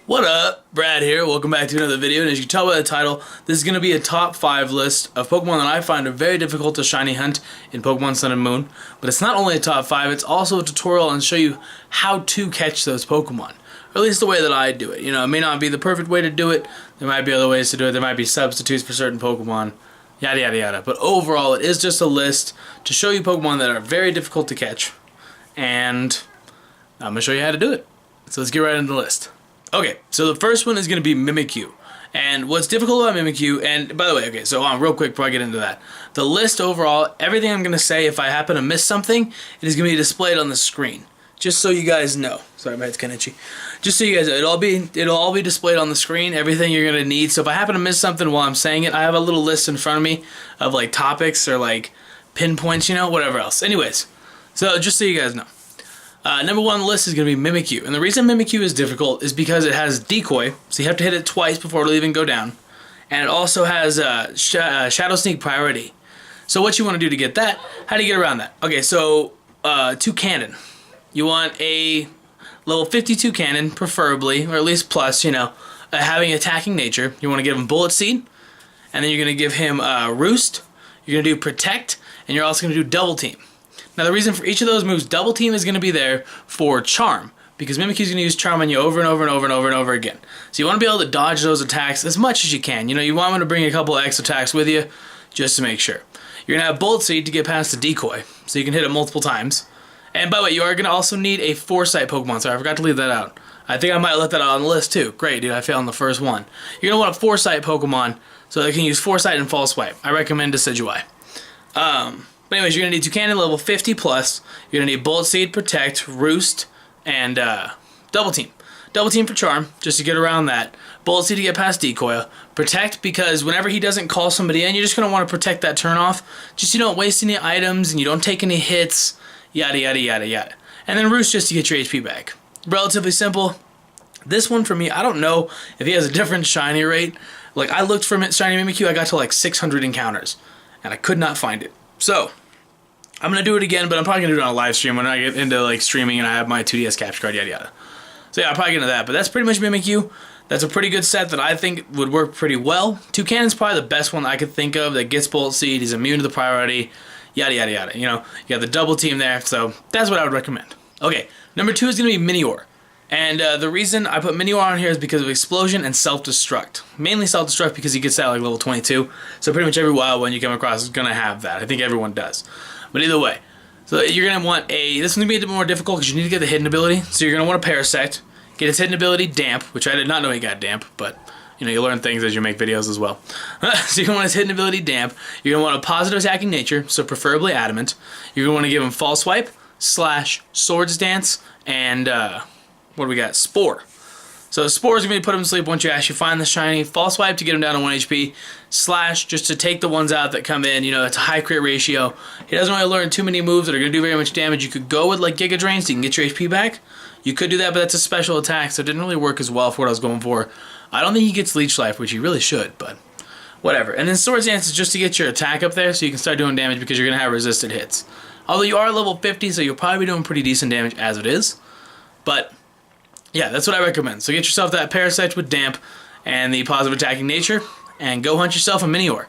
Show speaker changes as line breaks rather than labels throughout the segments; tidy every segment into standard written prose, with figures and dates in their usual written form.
What up? Brad here. Welcome back to another video, and as you can tell by the title, this is going to be a top 5 list of Pokemon that I find are very difficult to shiny hunt in Pokemon Sun and Moon. But it's not only a top 5, it's also a tutorial and show you how to catch those Pokemon. Or at least the way that I do it. You know, it may not be the perfect way to do it, there might be other ways to do it, there might be substitutes for certain Pokemon, yada yada yada. But overall, it is just a list to show you Pokemon that are very difficult to catch, and I'm going to show you how to do it. So let's get right into the list. Okay, so the first one is going to be Mimikyu. And what's difficult about Mimikyu, and by the way, okay, so real quick before I get into that. The list overall, everything I'm going to say, if I happen to miss something, it is going to be displayed on the screen. Just so you guys know. Sorry, my head's kind of itchy. Just so you guys know, it'll all be displayed on the screen, everything you're going to need. So if I happen to miss something while I'm saying it, I have a little list in front of me of like topics or like pinpoints, you know, whatever else. Anyways, so just so you guys know. Number 1 on the list is going to be Mimikyu. And the reason Mimikyu is difficult is because it has Decoy, so you have to hit it twice before it'll even go down. And it also has Shadow Sneak Priority. So what you want to do to get that, how do you get around that? Okay, so 2 Cannon. You want a level 52 Cannon, preferably, or at least plus, you know, having attacking nature. You want to give him Bullet Seed, and then you're going to give him Roost, you're going to do Protect, and you're also going to do Double Team. Now the reason for each of those moves, Double Team is going to be there for Charm, because Mimikyu is going to use Charm on you over and over and over and over and over again. So you want to be able to dodge those attacks as much as you can. You know, you want him to bring a couple of X attacks with you, just to make sure. You're going to have Bullet Seed to get past the Decoy, so you can hit it multiple times. And by the way, you are going to also need a Foresight Pokemon, sorry, I forgot to leave that out. I think I might let that out on the list too. Great, dude, I failed on the first one. You're going to want a Foresight Pokemon, so they can use Foresight and False Swipe. I recommend Decidueye. But anyways, you're going to need 2 Cannon, level 50 plus. You're going to need Bullet Seed, Protect, Roost, and Double Team. Double Team for Charm, just to get around that. Bullet Seed to get past Decoy. Protect, because whenever he doesn't call somebody in, you're just going to want to protect that turn off. Just so you don't waste any items, and you don't take any hits, yada yada yada yada. And then Roost just to get your HP back. Relatively simple. This one for me, I don't know if he has a different shiny rate. Like, I looked for shiny Mimikyu, I got to like 600 encounters, and I could not find it. So, I'm going to do it again, but I'm probably going to do it on a live stream when I get into like streaming and I have my 2DS capture card, yada yada. So yeah, I'll probably get into that, but that's pretty much Mimikyu. That's a pretty good set that I think would work pretty well. 2 Cannon's probably the best one I could think of that gets Bullet Seed, he's immune to the priority, yada yada yada. You know, you got the Double Team there, so that's what I would recommend. Okay, number 2 is going to be Minior. And the reason I put Minior on here is because of Explosion and Self-Destruct. Mainly Self-Destruct because he gets that at like level 22. So pretty much every wild one you come across is going to have that. I think everyone does. But either way. So you're going to want this one's going to be a bit more difficult because you need to get the hidden ability. So you're going to want a Parasect. Get its hidden ability, Damp, which I did not know he got Damp. But, you know, you learn things as you make videos as well. So you're going to want his hidden ability, Damp. You're going to want a positive attacking nature, so preferably Adamant. You're going to want to give him False Swipe, Slash, Swords Dance, and what do we got? Spore. So Spore is going to put him to sleep once you actually find the shiny. False Swipe to get him down to 1 HP. Slash just to take the ones out that come in. You know, it's a high crit ratio. He doesn't really learn too many moves that are going to do very much damage. You could go with like Giga Drain so you can get your HP back. You could do that, but that's a special attack, so it didn't really work as well for what I was going for. I don't think he gets Leech Life, which he really should, but whatever. And then Swords Dance is just to get your attack up there so you can start doing damage because you're going to have resisted hits. Although you are level 50, so you'll probably be doing pretty decent damage as it is. But yeah, that's what I recommend. So get yourself that Parasect with Damp and the positive attacking nature, and go hunt yourself a Minior.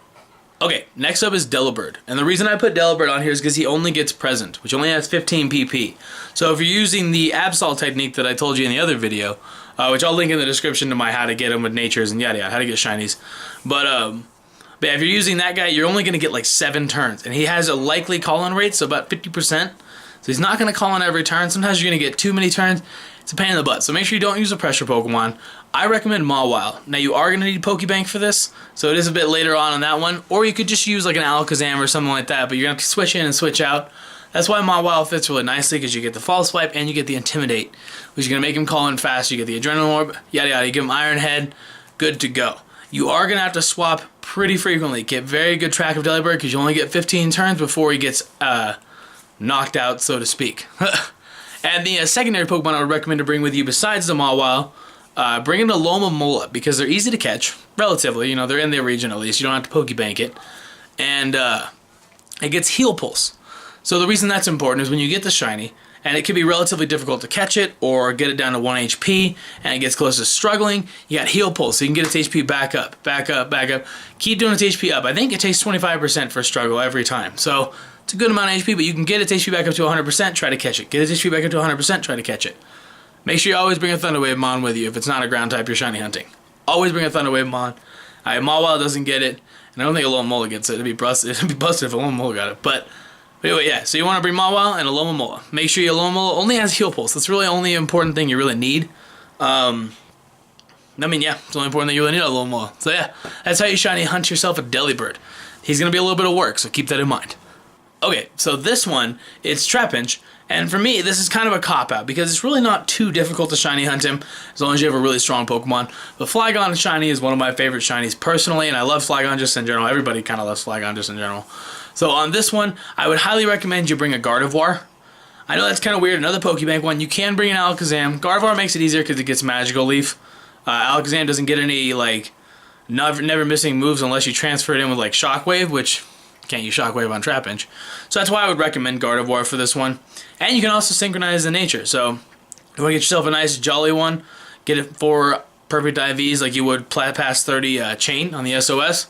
Okay, next up is Delibird. And the reason I put Delibird on here is because he only gets Present, which only has 15 PP. So if you're using the Absol technique that I told you in the other video, which I'll link in the description to my how to get him with natures and yada yada, how to get shinies. But yeah, if you're using that guy, you're only going to get like 7 turns. And he has a likely call-in rate, so about 50%. So he's not going to call in every turn. Sometimes you're going to get too many turns. It's a pain in the butt. So make sure you don't use a pressure Pokemon. I recommend Mawile. Now you are going to need Pokebank for this, so it is a bit later on that one. Or you could just use like an Alakazam or something like that, but you're going to have to switch in and switch out. That's why Mawile fits really nicely, because you get the False Swipe and you get the Intimidate, which is going to make him call in fast. You get the Adrenaline Orb, yada yada. You give him Iron Head, good to go. You are going to have to swap pretty frequently. Get very good track of Delibird because you only get 15 turns before he gets knocked out, so to speak. And the secondary Pokemon I would recommend to bring with you besides the Mawile, bring in the Alomomola because they're easy to catch, relatively. You know, they're in their region at least. You don't have to Pokebank it. And it gets Heal Pulse. So the reason that's important is when you get the shiny, and it can be relatively difficult to catch it or get it down to 1 HP, and it gets close to struggling, you got Heal Pulse, so you can get its HP back up, back up, back up. Keep doing its HP up. I think it takes 25% for struggle every time, so it's a good amount of HP, but you can get its HP back up to 100%, try to catch it. Get its HP back up to 100%, try to catch it. Make sure you always bring a Thunder Wave Mon with you if it's not a ground type you're shiny hunting. Always bring a Thunder Wave Mon. Mawile doesn't get it, and I don't think Alomomola gets it. It'd be busted if Alomomola got it, but anyway, yeah, so you want to bring Mawile and Alomomola. Make sure your Alomomola only has Heal Pulse. That's really the only important thing you really need. Yeah, it's the only important thing you really need, Alomomola. So yeah, that's how you shiny hunt yourself a Delibird. He's going to be a little bit of work, so keep that in mind. Okay, so this one, it's Trapinch, and for me, this is kind of a cop-out, because it's really not too difficult to shiny hunt him, as long as you have a really strong Pokemon. But Flygon shiny is one of my favorite shinies personally, and I love Flygon just in general. Everybody kind of loves Flygon just in general. So on this one, I would highly recommend you bring a Gardevoir. I know that's kind of weird, another Pokebank one. You can bring an Alakazam. Gardevoir makes it easier because it gets Magical Leaf. Alakazam doesn't get any, like, never missing moves unless you transfer it in with, like, Shockwave, which can't use Shockwave on Trapinch. So that's why I would recommend Gardevoir for this one. And you can also synchronize the nature. So you want to get yourself a nice Jolly one, get it for perfect IVs like you would past 30 chain on the SOS.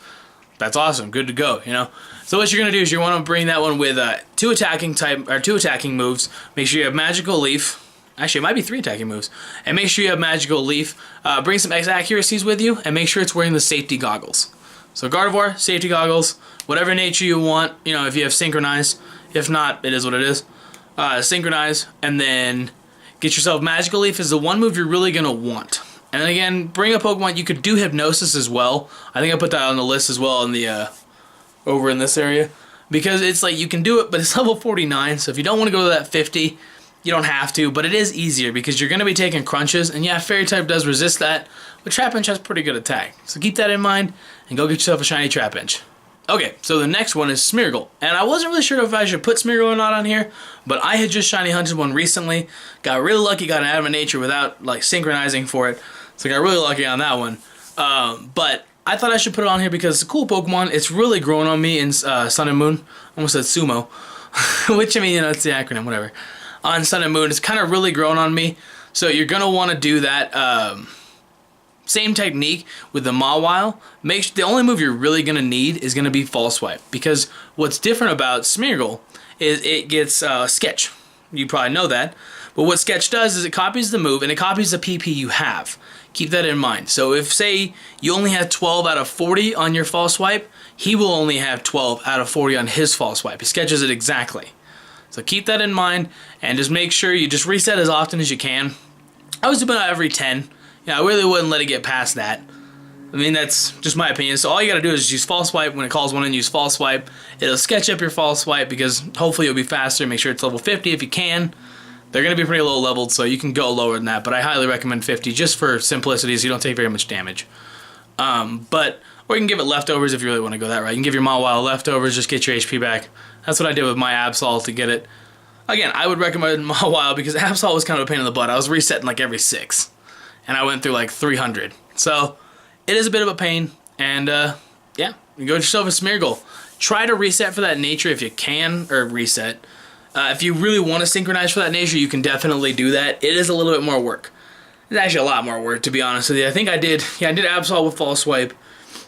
That's awesome. Good to go, you know. So what you're going to do is you want to bring that one with two attacking moves. Make sure you have Magical Leaf. Actually, it might be 3 attacking moves. And make sure you have Magical Leaf. Bring some X accuracies with you, and make sure it's wearing the safety goggles. So Gardevoir, safety goggles, whatever nature you want, you know, if you have Synchronize. If not, it is what it is. Synchronize, and then get yourself Magical Leaf is the one move you're really going to want. And then again, bring a Pokemon. You could do Hypnosis as well. I think I put that on the list as well in the over in this area. Because it's like you can do it, but it's level 49, so if you don't want to go to that 50, you don't have to, but it is easier because you're going to be taking crunches, and yeah, Fairy type does resist that, but Trapinch has pretty good attack. So keep that in mind, and go get yourself a shiny Trapinch. Okay, so the next one is Smeargle, and I wasn't really sure if I should put Smeargle or not on here, but I had just shiny hunted one recently, got really lucky, got an Adamant Nature without like synchronizing for it, so I got really lucky on that one. But I thought I should put it on here because it's a cool Pokemon. It's really grown on me in Sun and Moon. Almost said Sumo, which I mean, you know, it's the acronym, whatever. On Sun and Moon, it's kind of really grown on me. So you're going to want to do that same technique with the Mawile. The only move you're really going to need is going to be False Swipe. Because what's different about Smeargle is it gets Sketch. You probably know that. But what Sketch does is it copies the move and it copies the PP you have. Keep that in mind. So if, say, you only have 12 out of 40 on your False Swipe, he will only have 12 out of 40 on his False Swipe. He sketches it exactly. So keep that in mind, and just make sure you just reset as often as you can. I was doing it every 10. Yeah, I really wouldn't let it get past that. I mean, that's just my opinion. So all you gotta do is use False Swipe. When it calls one in, use False Swipe. It'll sketch up your False Swipe because hopefully it'll be faster. Make sure it's level 50 if you can. They're gonna be pretty low leveled, so you can go lower than that, but I highly recommend 50 just for simplicity so you don't take very much damage. Or you can give it leftovers if you really want to go that route. You can give your Mawile leftovers, just get your HP back. That's what I did with my Absol to get it. Again, I would recommend Mawile because Absol was kind of a pain in the butt. I was resetting like every 6. And I went through like 300. So, it is a bit of a pain. And, yeah, you go get yourself a Smeargle. Try to reset for that nature if you can, or reset. If you really want to synchronize for that nature, you can definitely do that. It is a little bit more work. It's actually a lot more work, to be honest with you. I think I did Absol with False Swipe.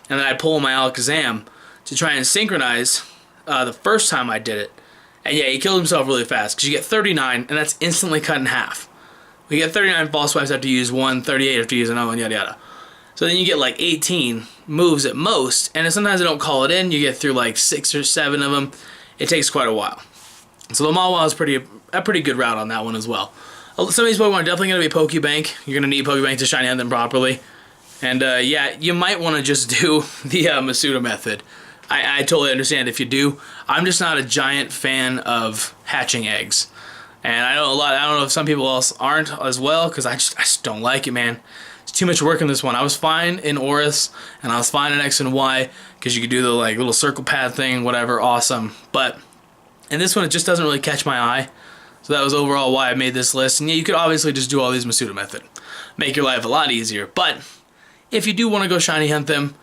And then I'd pull my Alakazam to try and synchronize the first time I did it. And yeah, he killed himself really fast because you get 39 and that's instantly cut in half. We get 39 False Swipes after you use one, 38 after you use another one, yada yada. So then you get like 18 moves at most, and sometimes they don't call it in. You get through like 6 or 7 of them. It takes quite a while. So the Mawile is a pretty good route on that one as well. Some of these Pokemon are definitely going to be Pokebank. You're going to need Pokebank to shiny hunt them properly. And yeah, you might want to just do the Masuda method. I totally understand if you do. I'm just not a giant fan of hatching eggs. And I know I don't know if some people else aren't as well, because I just don't like it, man. It's too much work in this one. I was fine in Oris, and I was fine in X and Y, because you could do the like little circle pad thing, whatever, awesome. But in this one, it just doesn't really catch my eye. So that was overall why I made this list. And yeah, you could obviously just do all these Masuda method. Make your life a lot easier. But if you do want to go shiny hunt them,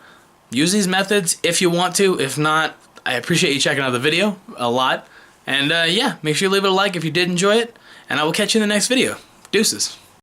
use these methods if you want to. If not, I appreciate you checking out the video a lot. And yeah, make sure you leave it a like if you did enjoy it. And and I will catch you in the next video. Deuces.